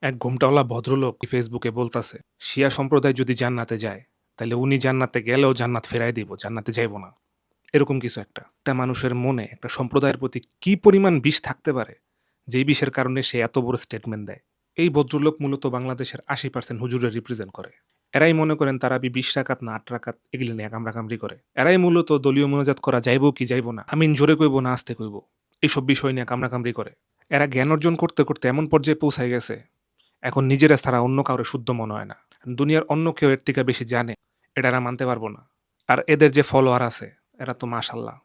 এক ঘোমটাওয়ালা ভদ্রলোক ফেসবুকে বলতাছে, শিয়া সম্প্রদায় যদি জান্নাতে যায়, তাইলে উনি জান্নাতে গেলেও জান্নাত ফেরাই দিব, জান্নাতে যাইব না। এরকম কিছু একটা। একটা মানুষের মনে একটা সম্প্রদায়ের প্রতি কি পরিমাণ বিষ থাকতে পারে, যেই বিষের কারণে সে এত বড় স্টেটমেন্ট দেয়। এই ভদ্রলোক মূলত বাংলাদেশের 80% হুজুরে রিপ্রেজেন্ট করে। এরাই মনে করেন তারাবি ২০ রাকাত না ৮ রাকাত এগুলি নিয়ে কামড়াকামড়ি করে। এরাই মূলত দলীয় মোনাজাত করা যাইব কি যাইব না, আমিন জোরে কইব না আস্তে কইব, এইসব বিষয় নিয়ে কামড়াকামড়ি করে। এরা জ্ঞান অর্জন করতে করতে এমন পর্যায়ে পৌঁছায় গেছে, এখন নিজেরা ছাড়া অন্য কাউরে শুদ্ধ মনে হয় না। দুনিয়ার অন্য কেউ এর থেকে বেশি জানে, এটা এরা মানতে পারবো না। আর এদের যে ফলোয়ার আছে, এরা তো মাশাল্লাহ।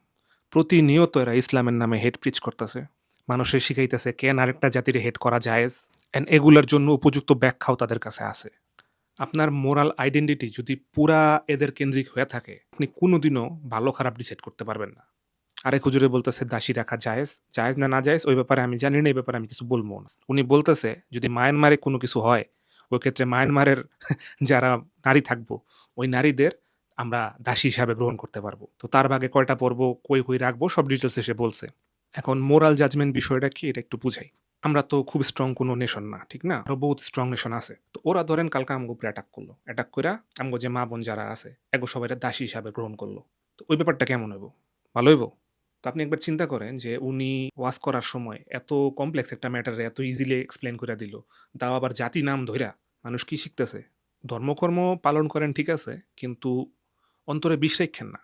প্রতিনিয়ত এরা ইসলামের নামে হেট প্রিচ করতেছে। মানুষের শিখাইতেছে কেন আরেকটা জাতির হেট করা জায়েজ। এন্ড এগুলার জন্য উপযুক্ত ব্যাখ্যাও তাদের কাছে আছে। আপনার মোরাল আইডেন্টিটি যদি পুরা এদের কেন্দ্রিক হয়ে থাকে, আপনি কোনোদিনও ভালো খারাপ ডিসাইড করতে পারবেন না। আরেক হুজুরে বলতেছে দাসী রাখা জায়েজ, জায়েজ না না জায়েজ ওই ব্যাপারে আমি জানি না, এই ব্যাপারে আমি কিছু বলবো না। উনি বলতেছে যদি মায়ানমারে কোনো কিছু হয়, ওই ক্ষেত্রে মায়ানমারের যারা নারী থাকবো, ওই নারীদের আমরা দাসী হিসাবে গ্রহণ করতে পারবো। তো তার ভাগে কয়টা পর্ব, কই কই রাখবো, সব ডিটেলস এসে বলছে। এখন মোরাল জাজমেন্ট বিষয়টা কি এটা একটু বুঝাই। আমরা তো খুব স্ট্রং কোনো নেশন না, ঠিক না? আরো বহুত স্ট্রং নেশন আছে। তো ওরা ধরেন কালকে আমগো উপরে অ্যাটাক করলো। অ্যাটাক কইরা আমগো যে মা বোন যারা আছে, এগো সবাইরে দাসী হিসাবে গ্রহণ করলো। তো ওই ব্যাপারটা কেমন হইব? ভালো হইব? তো আপনি একবার চিন্তা করেন যে উনি ওয়াজ করার সময় এত কমপ্লেক্স একটা ম্যাটারে এত ইজিলি এক্সপ্লেন করে দিল। তাও আবার জাতি নাম ধইরা। মানুষ কি শিখতেছে? ধর্মকর্ম পালন করেন ঠিক আছে, কিন্তু অন্তরে বিষ রাইখ্যেন না।